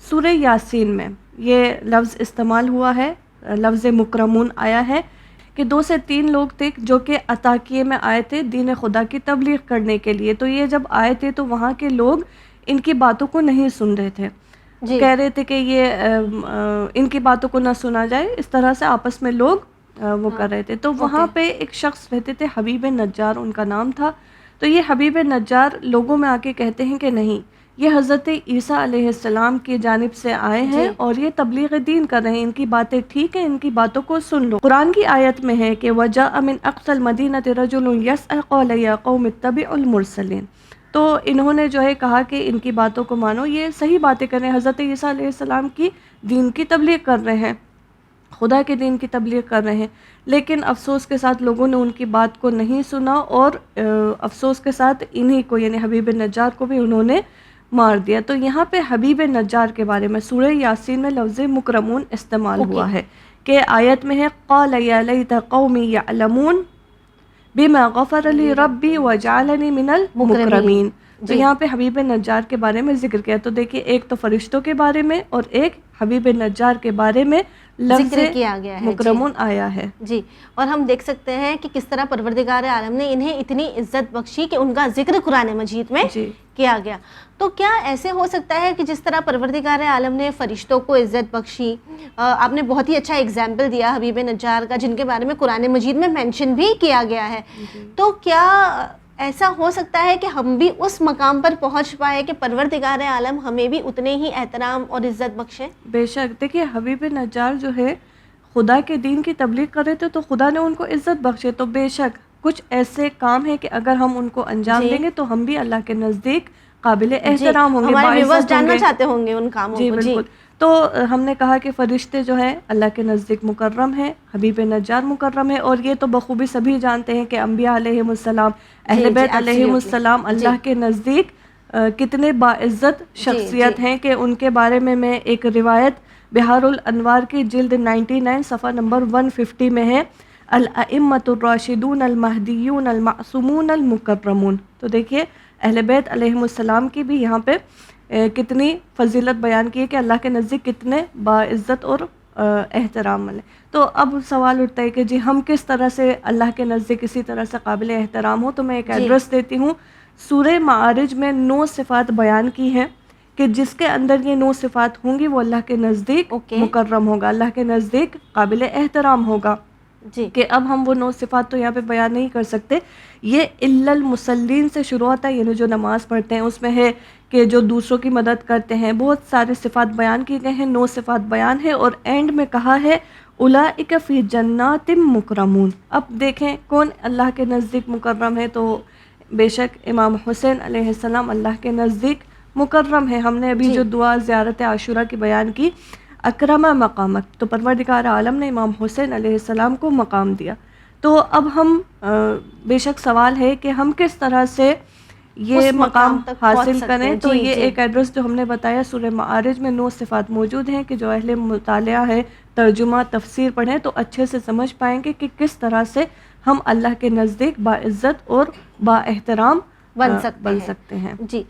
سورہ یاسین میں یہ لفظ استعمال ہوا ہے، لفظ مکرمون آیا ہے کہ 2 سے 3 لوگ تھے جو کہ عطاکیے میں آئے تھے دین خدا کی تبلیغ کرنے کے لیے. تو یہ جب آئے تھے تو وہاں کے لوگ ان کی باتوں کو نہیں سن رہے تھے، کہہ رہے تھے کہ یہ ان کی باتوں کو نہ سنا جائے، اس طرح سے آپس میں لوگ وہ کر رہے تھے. تو وہاں پہ ایک شخص رہتے تھے حبیب نجار ان کا نام تھا. تو یہ حبیب نجار لوگوں میں آ کے کہتے ہیں کہ نہیں، یہ حضرت عیسیٰ علیہ السلام کی جانب سے آئے ہیں اور یہ تبلیغ دین کر رہے ہیں، ان کی باتیں ٹھیک ہیں، ان کی باتوں کو سن لو. قرآن کی آیت میں ہے کہ وَجَاءَ مِنْ أَقْصَى الْمَدِينَةِ رَجُلٌ يَسْعَىٰ قَالَ يَا قَوْمِ اتَّبِعُوا الْمُرْسَلِينَ. تو انہوں نے جو ہے کہا کہ ان کی باتوں کو مانو، یہ صحیح باتیں کر رہے ہیں، حضرت عیسیٰ علیہ السلام کی دین کی تبلیغ کر رہے ہیں، خدا کے دین کی تبلیغ کر رہے ہیں. لیکن افسوس کے ساتھ لوگوں نے ان کی بات کو نہیں سنا اور افسوس کے ساتھ انہی کو یعنی حبیب نجار کو بھی انہوں نے مار دیا. تو یہاں پہ حبیب نجار کے بارے میں سورہ یاسین میں لفظ مکرمون استعمال ہوا ہے کہ آیت میں ہے قال یا لیت قومی یعلمون بما غفر لی ربی وجعلنی من المکرمین. تو یہاں پہ حبیب نجار کے بارے میں ذکر کیا. تو دیکھیے ایک تو فرشتوں کے بارے میں اور ایک حبیب نجار کے بارے میں لفظ کیا گیا ہے مکرمون آیا ہے. جی، اور ہم دیکھ سکتے ہیں کہ کس طرح پروردگار عالم نے انہیں اتنی عزت بخشی کہ ان کا ذکر قرآن مجید میں کیا گیا. تو کیا ایسے ہو سکتا ہے کہ جس طرح پروردگار عالم نے فرشتوں کو عزت بخشی، آپ نے بہت ہی اچھا اگزامپل دیا حبیب نجار کا جن کے بارے میں قرآن مجید میں مینشن بھی کیا گیا ہے، تو کیا ایسا ہو سکتا ہے کہ ہم بھی اس مقام پر پہنچ پائے کہ پروردگار عالم ہمیں بھی اتنے ہی احترام اور عزت بخشے؟ بے شک. دیکھیے حبیب نجار جو ہے خدا کے دین کی تبلیغ کر رہے تھے تو خدا نے ان کو عزت بخشے. تو بے شک کچھ ایسے کام ہیں کہ اگر ہم ان کو انجام دیں گے تو ہم بھی اللہ کے نزدیک قابل احترام ہوں گے، ہمارے ویورز جاننا چاہتے ہوں گے ان کاموں کو. جی بالکل. تو ہم نے کہا کہ فرشتے جو ہیں اللہ کے نزدیک مکرم ہیں، حبیب نجار مکرم ہے، اور یہ تو بخوبی سبھی جانتے ہیں کہ انبیاء علیہم السلام، اہل بیت علیہم السلام اللہ کے نزدیک کتنے باعزت شخصیت ہیں کہ ان کے بارے میں ایک روایت بہار الانوار کی جلد 99 صفحہ نمبر 150 میں ہے الائمۃ الراشدون المہدیون المعصومون المکرمون. تو دیکھیے اہل بیت علیہم السلام کی بھی یہاں پہ کتنی فضیلت بیان کی ہے کہ اللہ کے نزدیک کتنے باعزت اور احترام والے. تو اب سوال اٹھتا ہے کہ جی ہم کس طرح سے اللہ کے نزدیک اسی طرح سے قابل احترام ہو. تو میں ایک ایڈریس دیتی ہوں. سورہ معارج میں 9 صفات بیان کی ہیں کہ جس کے اندر یہ 9 صفات ہوں گی وہ اللہ کے نزدیک مکرم ہوگا، اللہ کے نزدیک قابل احترام ہوگا. کہ اب ہم وہ 9 صفات تو یہاں پہ بیان نہیں کر سکتے. یہ الا المصلین سے شروع ہوتا ہے، یعنی جو نماز پڑھتے ہیں اس میں ہے کہ جو دوسروں کی مدد کرتے ہیں. بہت سارے صفات بیان کی گئے ہیں، 9 صفات بیان ہے، اور اینڈ میں کہا ہے اولئک فی جنات مکرمون. اب دیکھیں کون اللہ کے نزدیک مکرم ہے، تو بے شک امام حسین علیہ السلام اللہ کے نزدیک مکرم ہے. ہم نے ابھی جو دعا زیارت عاشوراء کی بیان کی اکرم مقامک، تو پروردگار عالم نے امام حسین علیہ السلام کو مقام دیا. تو اب ہم بے شک سوال ہے کہ ہم کس طرح سے یہ مقام حاصل کریں. تو یہ ایک ایڈریس جو ہم نے بتایا سورہ معارج میں 9 صفات موجود ہیں کہ جو اہل مطالعہ ہے ترجمہ تفسیر پڑھیں تو اچھے سے سمجھ پائیں گے کہ کس طرح سے ہم اللہ کے نزدیک باعزت اور با احترام بن سکتے ہیں. جی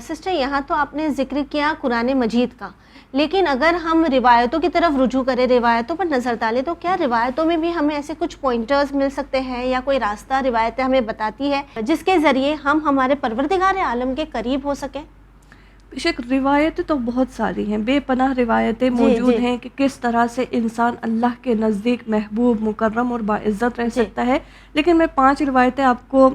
سسٹر، یہاں تو آپ نے ذکر کیا قرآن مجید کا، لیکن اگر ہم روایتوں کی طرف رجوع کریں، روایتوں پر نظر ڈالیں، تو کیا روایتوں میں بھی ہمیں ایسے کچھ پوائنٹرز مل سکتے ہیں یا کوئی راستہ روایتیں ہمیں بتاتی ہے جس کے ذریعے ہم ہمارے پروردگار عالم کے قریب ہو سکیں؟ بے شک روایتیں تو بہت ساری ہیں، بے پناہ روایتیں موجود ہیں کہ کس طرح سے انسان اللہ کے نزدیک محبوب مکرم اور باعزت رہ سکتا ہے. لیکن میں 5 روایتیں آپ کو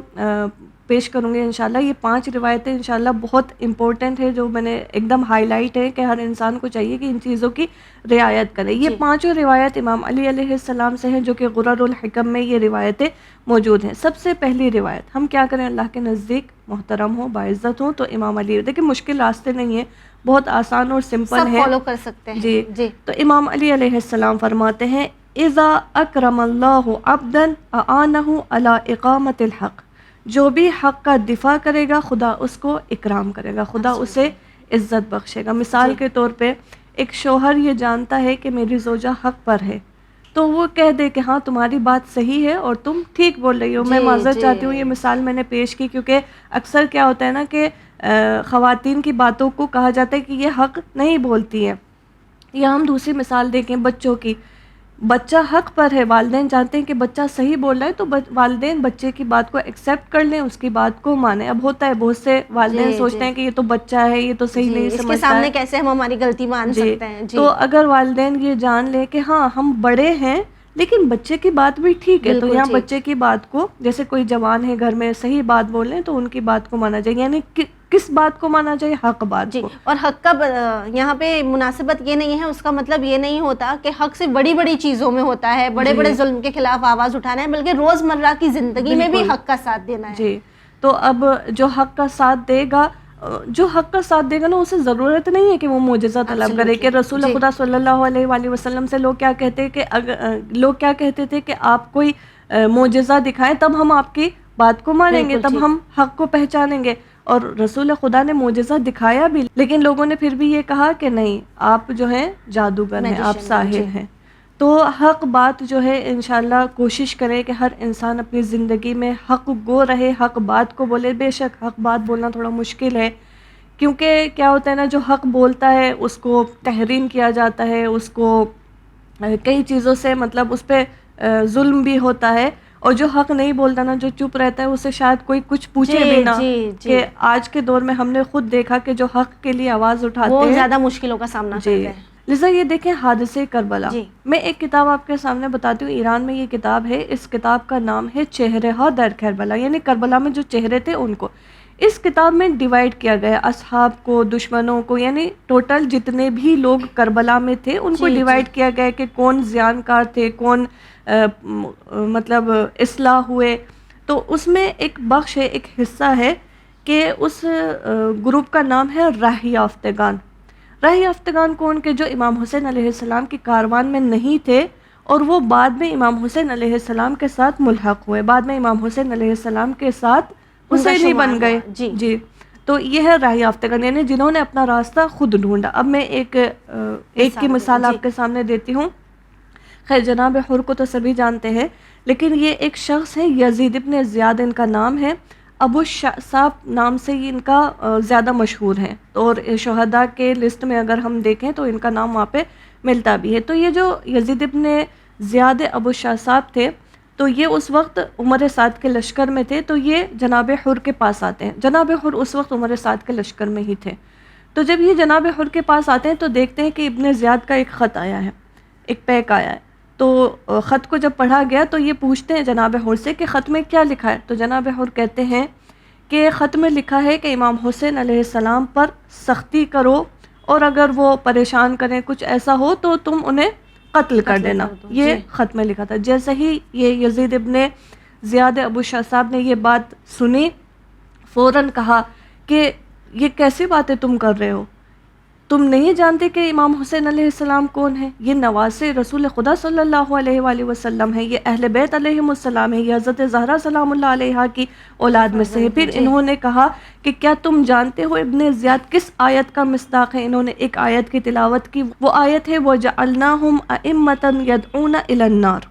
پیش کروں گی انشاءاللہ. یہ 5 روایتیں انشاءاللہ بہت امپورٹنٹ ہے، جو میں نے ایک دم ہائی لائٹ ہے کہ ہر انسان کو چاہیے کہ ان چیزوں کی رعایت کرے. یہ 5 روایت امام علی علیہ السلام سے ہیں جو کہ غرر الحکم میں یہ روایتیں موجود ہیں. سب سے پہلی روایت، ہم کیا کریں اللہ کے نزدیک محترم ہوں باعزت ہوں، تو امام علی، دیکھیں مشکل راستے نہیں ہیں، بہت آسان اور سمپل ہے، سب فالو کر سکتے ہیں. جی. تو امام علی علیہ السلام فرماتے ہیں اذا اکرم اللہ عبدا اعانہ علی اقامت الحق. جو بھی حق کا دفاع کرے گا خدا اس کو اکرام کرے گا، خدا اسے عزت بخشے گا. مثال کے طور پہ ایک شوہر یہ جانتا ہے کہ میری زوجہ حق پر ہے، تو وہ کہہ دے کہ ہاں تمہاری بات صحیح ہے اور تم ٹھیک بول رہی ہو. میں معذرت چاہتی ہوں, یہ مثال میں نے پیش کی کیونکہ اکثر کیا ہوتا ہے نا کہ خواتین کی باتوں کو کہا جاتا ہے کہ یہ حق نہیں بولتی ہیں. یا ہم دوسری مثال دیکھیں بچوں کی, بچہ حق پر ہے, والدین جانتے ہیں کہ بچہ صحیح بول رہا ہے تو والدین بچے کی بات کو ایکسیپٹ کر لیں, اس کی بات کو مانیں. اب ہوتا ہے بہت سے والدین سوچتے ہیں کہ یہ تو بچہ ہے, یہ تو صحیح نہیں سمجھتا ہے, اس کے سامنے کیسے ہم ہماری غلطی مان سکتے ہیں. تو اگر والدین یہ جان لیں کہ ہاں ہم بڑے ہیں لیکن بچے کی بات بھی ٹھیک ہے, تو یہاں بچے کی بات کو, جیسے کوئی جوان ہے گھر میں صحیح بات بول رہے ہیں تو ان کی بات کو مانا جائے. یعنی کس بات کو مانا جائے؟ حق بات کو. اور حق کا یہاں پہ مناسبت یہ نہیں ہے, اس کا مطلب یہ نہیں ہوتا کہ حق سے بڑی بڑی چیزوں میں ہوتا ہے, بڑے بڑے ظلم کے خلاف آواز اٹھانا ہے, بلکہ روزمرہ کی زندگی میں بھی حق کا ساتھ دینا ہے. جی, تو اب جو حق کا ساتھ دے گا, نا اسے ضرورت نہیں ہے کہ وہ معجزہ طلب کرے. کہ رسول خدا صلی اللہ علیہ وآلہ وسلم سے لوگ کیا کہتے تھے کہ آپ کوئی معجزہ دکھائیں تب ہم آپ کی بات کو مانیں گے, تب ہم حق کو پہچانیں گے. اور رسول خدا نے معجزہ دکھایا بھی, لیکن لوگوں نے پھر بھی یہ کہا کہ نہیں, آپ جو ہیں جادوگر ہیں, آپ ساحر ہیں. تو حق بات جو ہے انشاءاللہ کوشش کریں کہ ہر انسان اپنی زندگی میں حق گو رہے, حق بات کو بولے. بے شک حق بات بولنا تھوڑا مشکل ہے, کیونکہ کیا ہوتا ہے نا, جو حق بولتا ہے اس کو تحریم کیا جاتا ہے, اس کو کئی چیزوں سے مطلب اس پہ ظلم بھی ہوتا ہے. اور جو حق نہیں بولتا نا, جو چپ رہتا ہے, اسے شاید کوئی کچھ پوچھے بھی نہ. کہ آج کے دور میں ہم نے خود دیکھا کہ جو حق کے لیے آواز اٹھاتے ہیں وہ زیادہ مشکلوں کا سامنا کرتے ہیں. لذا یہ دیکھیں حادثے کربلا. میں ایک کتاب آپ کے سامنے بتاتی ہوں, ایران میں یہ کتاب ہے, اس کتاب کا نام ہے چہرے ہا در کربلا, یعنی کربلا میں جو چہرے تھے ان کو. اس کتاب میں ڈیوائیڈ کیا گیا اصحاب کو, دشمنوں کو, یعنی ٹوٹل جتنے بھی لوگ کربلا میں تھے ان کو ڈیوائیڈ کیا گیا کہ کون زیانکار تھے, کون مطلب اصلاح ہوئے. تو اس میں ایک بخش ہے, ایک حصہ ہے کہ اس گروپ کا نام ہے راہ یافتگان. راہ یافتگان کون؟ کہ جو امام حسین علیہ السلام کی کاروان میں نہیں تھے اور وہ بعد میں امام حسین علیہ السلام کے ساتھ ملحق ہوئے, بعد میں امام حسین علیہ السلام کے ساتھ حسینی بن گئے. جی, تو یہ ہے راہ یافتگان, یعنی جنہوں نے اپنا راستہ خود ڈھونڈا. اب میں ایک کی مثال آپ کے سامنے دیتی ہوں. خیر جناب حر کو تو سبھی جانتے ہیں, لیکن یہ ایک شخص ہے یزید ابن زیاد ان کا نام ہے. ابو الشعثاب نام سے یہ ان کا زیادہ مشہور ہے, اور شہداء کے لسٹ میں اگر ہم دیکھیں تو ان کا نام وہاں پہ ملتا بھی ہے. تو یہ جو یزید ابن زیاد ابو الشعثاب تھے, تو یہ اس وقت عمر سعد کے لشکر میں تھے. تو یہ جناب حر کے پاس آتے ہیں. جناب حر اس وقت عمر سعد کے لشکر میں ہی تھے. تو جب یہ جناب حر کے پاس آتے ہیں تو دیکھتے ہیں کہ ابن زیاد کا ایک خط آیا ہے, ایک پیک آیا ہے. تو خط کو جب پڑھا گیا تو یہ پوچھتے ہیں جناب حر سے کہ خط میں کیا لکھا ہے. تو جناب حر کہتے ہیں کہ خط میں لکھا ہے کہ امام حسین علیہ السلام پر سختی کرو, اور اگر وہ پریشان کریں, کچھ ایسا ہو تو تم انہیں قتل کر دینا. یہ خط میں لکھا تھا. جیسے ہی یہ یزید ابن زیاد ابو شعثاب نے یہ بات سنی, فوراً کہا کہ یہ کیسی باتیں تم کر رہے ہو, تم نہیں جانتے کہ امام حسین علیہ السلام کون ہے؟ یہ نواسے رسول خدا صلی اللہ علیہ وآلہ وسلم ہے, یہ اہل بیت علیہم السلام ہے, یہ حضرت زہرا سلام اللہ علیہا کی اولاد میں سے ہے. پھر انہوں نے کہا کہ کیا تم جانتے ہو ابن زیاد کس آیت کا مصداق ہے؟ انہوں نے ایک آیت کی تلاوت کی. وہ آیت ہے وَجَعَلْنَاهُمْ أَئِمَّةً يَدْعُونَ إِلَى النَّارِ,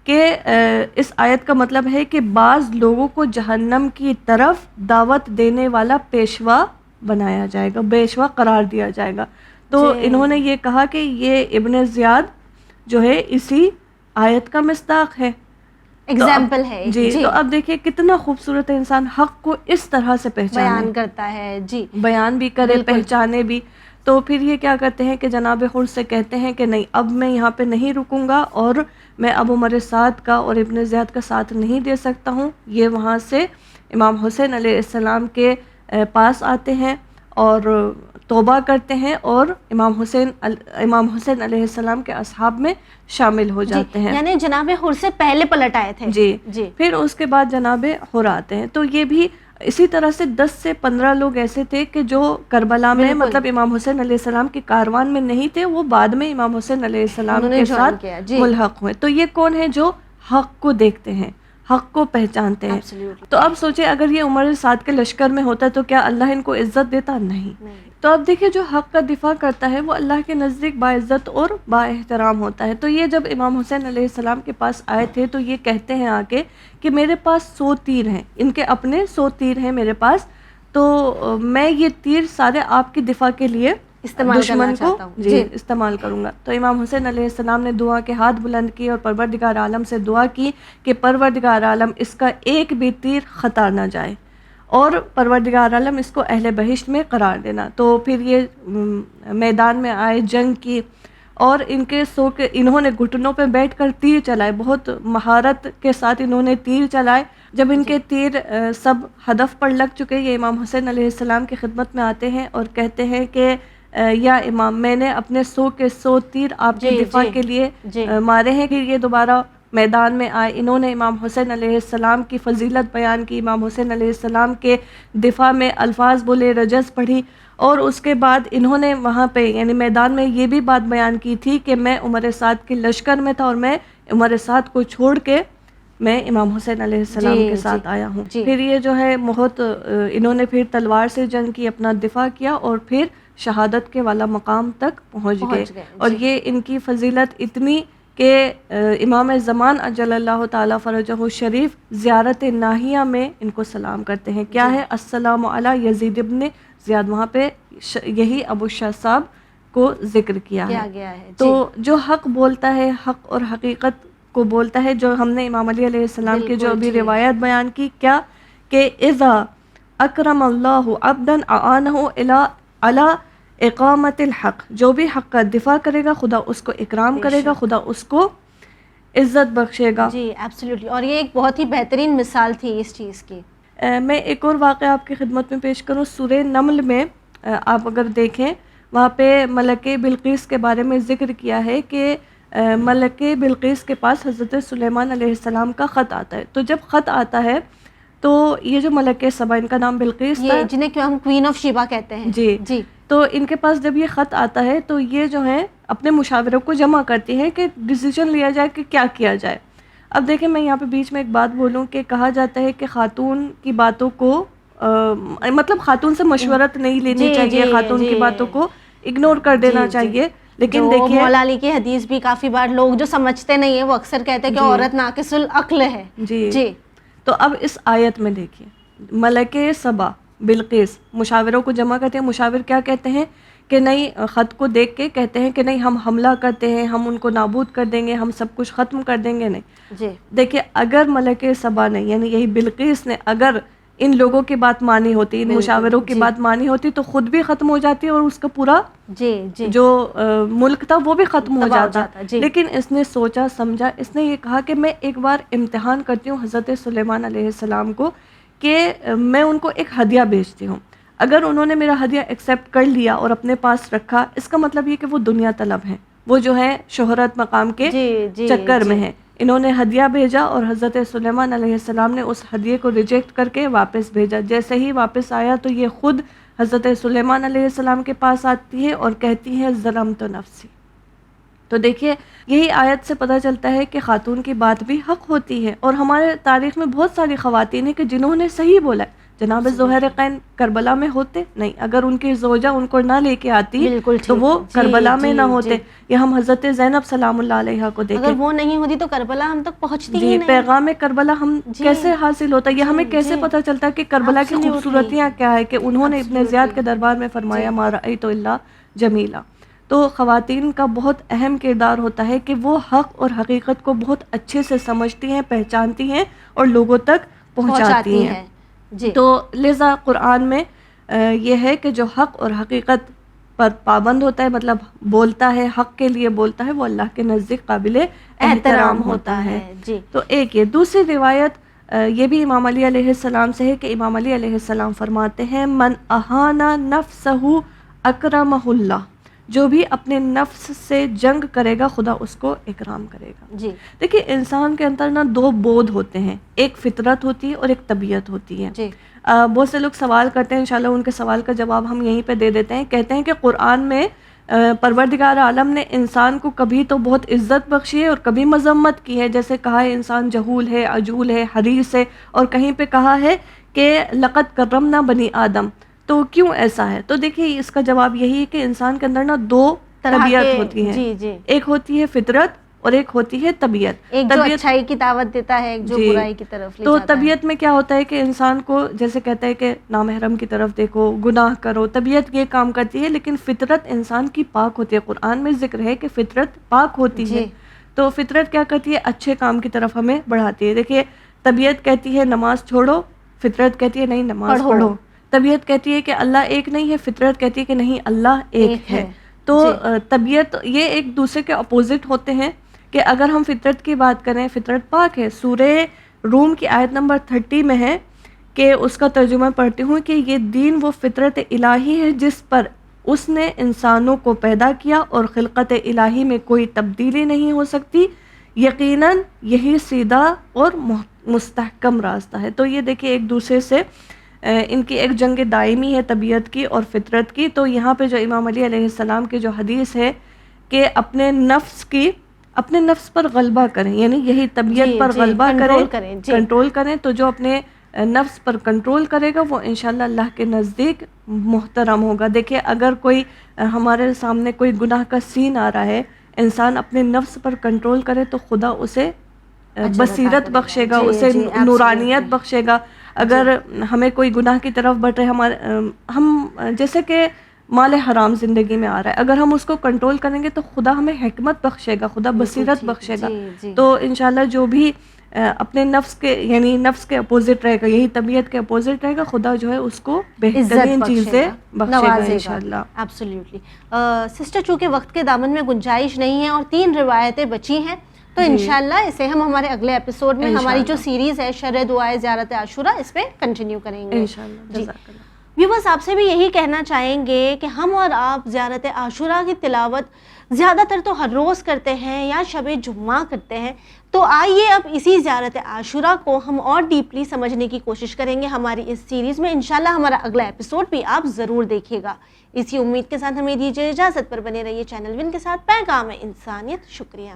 کہ اس آیت کا مطلب ہے کہ بعض لوگوں کو جہنم کی طرف دعوت دینے والا پیشوا بنایا جائے گا, پیشوا قرار دیا جائے گا. تو انہوں نے یہ کہا کہ یہ ابن زیاد جو ہے اسی آیت کا مصداق ہے, ایگزامپل ہے. جی, تو اب دیکھیے کتنا خوبصورت انسان حق کو اس طرح سے بیان کرتا ہے. جی, بیان بھی کرے, پہچانے بھی. تو پھر یہ کیا کرتے ہیں کہ جناب حر سے کہتے ہیں کہ نہیں, اب میں یہاں پہ نہیں رکوں گا, اور میں اب عمر سعد کا اور ابن زیاد کا ساتھ نہیں دے سکتا ہوں. یہ وہاں سے امام حسین علیہ السلام کے پاس آتے ہیں اور توبہ کرتے ہیں, اور امام حسین علیہ السلام کے اصحاب میں شامل ہو جاتے ہیں. یعنی جناب حر سے پہلے پلٹ آئے تھے. جی, پھر اس کے بعد جناب حر آتے ہیں. تو یہ بھی اسی طرح سے 10 سے 15 لوگ ایسے تھے کہ جو کربلا میں مطلب امام حسین علیہ السلام کے کاروان میں نہیں تھے, وہ بعد میں امام حسین علیہ السلام کے ساتھ ملحق ہوئے. تو یہ کون ہے؟ جو حق کو دیکھتے ہیں, حق کو پہچانتے ہیں. تو اب سوچیں اگر یہ عمر سعد کے لشکر میں ہوتا تو کیا اللہ ان کو عزت دیتا؟ نہیں. تو اب دیکھیے جو حق کا دفاع کرتا ہے وہ اللہ کے نزدیک باعزت اور با احترام ہوتا ہے. تو یہ جب امام حسین علیہ السلام کے پاس آئے تھے تو یہ کہتے ہیں آ کے کہ میرے پاس 100 تیر ہیں، ان کے اپنے 100 تیر ہیں میرے پاس، تو میں یہ تیر سارے آپ کی دفاع کے لیے استعمال دشمن کرنا کو چاہتا ہوں. استعمال کروں گا. تو امام حسین علیہ السلام نے دعا کے ہاتھ بلند کیے اور پروردگار عالم سے دعا کی کہ پروردگار عالم اس کا ایک بھی تیر خطا نہ جائے، اور پروردگار عالم اس کو اہل بہشت میں قرار دینا. تو پھر یہ میدان میں آئے، جنگ کی، اور انہوں نے گھٹنوں پہ بیٹھ کر تیر چلائے، بہت مہارت کے ساتھ انہوں نے تیر چلائے. جب ان کے تیر سب ہدف پر لگ چکے، یہ امام حسین علیہ السلام کی خدمت میں آتے ہیں اور کہتے ہیں کہ یا امام، میں نے اپنے 100 کے 100 تیر آپ کی دفاع کے لیے مارے ہیں. پھر یہ دوبارہ میدان میں آئے، انہوں نے امام حسین علیہ السلام کی فضیلت بیان کی، امام حسین علیہ السلام کے دفاع میں الفاظ بولے، رجز پڑھی، اور اس کے بعد انہوں نے وہاں پہ یعنی میدان میں یہ بھی بات بیان کی تھی کہ میں عمر سعد کے لشکر میں تھا اور میں عمر سعد کو چھوڑ کے میں امام حسین علیہ السلام کے ساتھ آیا ہوں. پھر یہ جو ہے بہت انہوں نے پھر تلوار سے جنگ کی، اپنا دفاع کیا، اور پھر شہادت کے والا مقام تک پہنچ گئے. اور یہ ان کی فضیلت اتنی کہ امام زمان اجل اللہ تعالیٰ فرجہ الشریف زیارت ناہیہ میں ان کو سلام کرتے ہیں. کیا ہے؟ السلام علی یزید ابن زیاد. وہاں پہ یہی ابو شاہ صاحب کو ذکر کیا ہے. تو جو حق بولتا ہے، حق اور حقیقت کو بولتا ہے، جو ہم نے امام علی علیہ السلام کی جو ابھی روایت بیان کی، کیا کہ اذا اکرم اللہ عبدا اعانہ علی اقامت الحق، جو بھی حق کا دفاع کرے گا خدا اس کو اکرام کرے گا، خدا اس کو عزت بخشے گا. جی ایبسلیوٹلی. اور یہ ایک بہت ہی بہترین مثال تھی اس چیز کی. میں ایک اور واقعہ آپ کی خدمت میں پیش کروں. سورہ نمل میں آپ اگر دیکھیں، وہاں پہ ملکہ بلقیس کے بارے میں ذکر کیا ہے کہ ملکہ بلقیس کے پاس حضرت سلیمان علیہ السلام کا خط آتا ہے. تو جب خط آتا ہے تو یہ جو ملکہ سبا، ان کا نام بلقیس تھا، جنہیں کہ ہم کوئین آف شیبا کہتے ہیں. جی. تو ان کے پاس جب یہ خط آتا ہے تو یہ جو ہے اپنے مشاوروں کو جمع کرتی ہیں کہ ڈیسیجن لیا جائے کہ کیا کیا جائے. اب دیکھیں، میں یہاں پہ بیچ میں ایک بات بولوں کہ کہا جاتا ہے کہ خاتون کی باتوں کو مطلب خاتون سے مشورت نہیں لینی چاہیے، خاتون کی باتوں کو اگنور کر دینا چاہیے. لیکن دیکھیے مولا علی کی حدیث بھی کافی بار لوگ جو سمجھتے نہیں ہیں وہ اکثر کہتے ہیں کہ عورت ناقص العقل ہے. جی. تو اب اس آیت میں دیکھیے، ملکہ سبا بلقیس مشاوروں کو جمع کرتے ہیں. مشاور کیا کہتے ہیں کہ نہیں، خط کو دیکھ کے کہتے ہیں کہ نہیں، ہم حملہ کرتے ہیں، ہم ان کو نابود کر دیں گے، ہم سب کچھ ختم کر دیں گے. نہیں. دیکھیے، اگر ملکہ سبا نے یعنی یہی بلقیس نے اگر ان لوگوں کی بات مانی ہوتی، ان مشاوروں کی بات مانی ہوتی، تو خود بھی ختم ہو جاتی اور اس کا پورا جو ملک تھا وہ بھی ختم ہو جاتا. لیکن اس نے سوچا سمجھا، اس نے یہ کہا کہ میں ایک بار امتحان کرتی ہوں حضرت سلیمان علیہ السلام کو کہ میں ان کو ایک ہدیہ بھیجتی ہوں. اگر انہوں نے میرا ہدیہ ایکسیپٹ کر لیا اور اپنے پاس رکھا، اس کا مطلب یہ کہ وہ دنیا طلب ہیں، وہ جو ہے شہرت مقام کے چکر میں ہیں. انہوں نے ہدیہ بھیجا اور حضرت سلیمان علیہ السلام نے اس ہدیے کو ریجیکٹ کر کے واپس بھیجا. جیسے ہی واپس آیا تو یہ خود حضرت سلیمان علیہ السلام کے پاس آتی ہے اور کہتی ہے ظلمت نفسی. تو دیکھیے، یہی آیت سے پتہ چلتا ہے کہ خاتون کی بات بھی حق ہوتی ہے. اور ہمارے تاریخ میں بہت ساری خواتین ہیں کہ جنہوں نے صحیح بولا ہے. جناب زہرقین کربلا میں ہوتے نہیں، اگر ان کی زوجہ ان کو نہ لے کے آتی تو وہ کربلا میں نہ ہوتے. یا ہم حضرت زینب سلام اللہ علیہا کو دیکھیں، اگر وہ نہیں ہوتی تو کربلا ہم تک پہنچتی ہی نہیں. پیغام کربلا ہم کیسے حاصل ہوتا؟ یہ ہمیں کیسے پتہ چلتا کہ کربلا کی خوبصورتیاں کیا ہے کہ انہوں نے ابن زیاد کے دربار میں فرمایا ما رأیت الا جمیلا. تو خواتین کا بہت اہم کردار ہوتا ہے کہ وہ حق اور حقیقت کو بہت اچھے سے سمجھتی ہیں، پہچانتی ہیں اور لوگوں تک پہنچاتی ہیں. تو لہذا قرآن میں یہ ہے کہ جو حق اور حقیقت پر پابند ہوتا ہے، مطلب بولتا ہے، حق کے لیے بولتا ہے، وہ اللہ کے نزدیک قابل احترام ہوتا ہے. تو ایک یہ دوسری روایت یہ بھی امام علی علیہ السلام سے ہے کہ امام علی علیہ السلام فرماتے ہیں من اہانا نفسہ اکرمہ اللہ، جو بھی اپنے نفس سے جنگ کرے گا خدا اس کو اکرام کرے گا. دیکھیے، انسان کے اندر دو بود ہوتے ہیں، ایک فطرت ہوتی ہے اور ایک طبیعت ہوتی ہے. بہت سے لوگ سوال کرتے ہیں، انشاءاللہ ان کے سوال کا جواب ہم یہیں پہ دے دیتے ہیں. کہتے ہیں کہ قرآن میں پروردگار عالم نے انسان کو کبھی تو بہت عزت بخشی ہے اور کبھی مذمت کی ہے. جیسے کہا ہے انسان جہول ہے، عجول ہے، حریص ہے، اور کہیں پہ کہا ہے کہ لقد کرمنا بنی آدم. تو کیوں ایسا ہے؟ تو دیکھیے اس کا جواب یہی ہے کہ انسان کے اندر نا دو طبیعت ہوتی ہیں. جی جی، ایک ہوتی ہے فطرت اور ایک ہوتی ہے طبیعت. ایک جو اچھائی کی دعوت دیتا ہے، ایک جو جی. برائی کی طرف لے تو جاتا ہے. طبیعت میں کیا ہوتا ہے کہ انسان کو جیسے کہتا ہے کہ نامحرم کی طرف دیکھو، گناہ کرو، طبیعت یہ کام کرتی ہے، لیکن فطرت انسان کی پاک ہوتی ہے. قرآن میں ذکر ہے کہ فطرت پاک ہوتی ہے. تو فطرت کیا کرتی ہے؟ اچھے کام کی طرف ہمیں بڑھاتی ہے. دیکھیے طبیعت کہتی ہے نماز چھوڑو، فطرت کہتی ہے نہیں نماز پڑھو. طبیعت کہتی ہے کہ اللہ ایک نہیں ہے، فطرت کہتی ہے کہ نہیں اللہ ایک ہے. تو طبیعت یہ ایک دوسرے کے اپوزٹ ہوتے ہیں. کہ اگر ہم فطرت کی بات کریں، فطرت پاک ہے. سورہ روم کی آیت نمبر 30 میں ہے کہ اس کا ترجمہ پڑھتی ہوں کہ یہ دین وہ فطرت الہی ہے جس پر اس نے انسانوں کو پیدا کیا اور خلقت الہی میں کوئی تبدیلی نہیں ہو سکتی. یقیناً یہی سیدھا اور مستحکم راستہ ہے. تو یہ دیکھیے ایک دوسرے سے ان کی ایک جنگ دائمی ہے طبیعت کی اور فطرت کی. تو یہاں پہ جو امام علی علیہ السلام کی جو حدیث ہے کہ اپنے نفس پر غلبہ کریں، یعنی یہی طبیعت پر غلبہ کریں، کنٹرول کریں. تو جو اپنے نفس پر کنٹرول کرے گا وہ انشاءاللہ اللہ کے نزدیک محترم ہوگا. دیکھیے اگر کوئی ہمارے سامنے کوئی گناہ کا سین آ رہا ہے، انسان اپنے نفس پر کنٹرول کرے تو خدا اسے بصیرت بخشے گا، اسے نورانیت بخشے گا. اگر ہمیں کوئی گناہ کی طرف بڑھ رہے، ہم جیسے کہ مال حرام زندگی میں آ رہا ہے، اگر ہم اس کو کنٹرول کریں گے تو خدا ہمیں حکمت بخشے گا، خدا بصیرت بخشے گا. تو انشاءاللہ جو بھی اپنے نفس کے یعنی نفس کے اپوزٹ رہے گا، یہی طبیعت کے اپوزٹ رہے گا، خدا جو ہے اس کو بہترین چیزیں بخشے گا انشاءاللہ. ایبسلیوٹلی. سسٹر چونکہ وقت کے دامن میں گنجائش نہیں ہے اور 3 روایتیں بچی ہیں، تو انشاءاللہ اسے ہم ہمارے اگلے ایپیسوڈ میں ہماری جو سیریز ہے شرح دعائے زیارت عاشوراء اس پہ کنٹینیو کریں گے انشاءاللہ. جزاک اللہ. ویورز آپ سے بھی یہی کہنا چاہیں گے کہ ہم اور آپ زیارت عاشوراء کی تلاوت زیادہ تر تو ہر روز کرتے ہیں یا شب جمعہ کرتے ہیں، تو آئیے اب اسی زیارت عاشوراء کو ہم اور ڈیپلی سمجھنے کی کوشش کریں گے ہماری اس سیریز میں. انشاءاللہ ہمارا اگلا ایپیسوڈ بھی آپ ضرور دیکھیے گا. اسی امید کے ساتھ ہمیں دیجیے اجازت، پر بنے رہیے چینل ون کے ساتھ. پیغام انسانیت. شکریہ.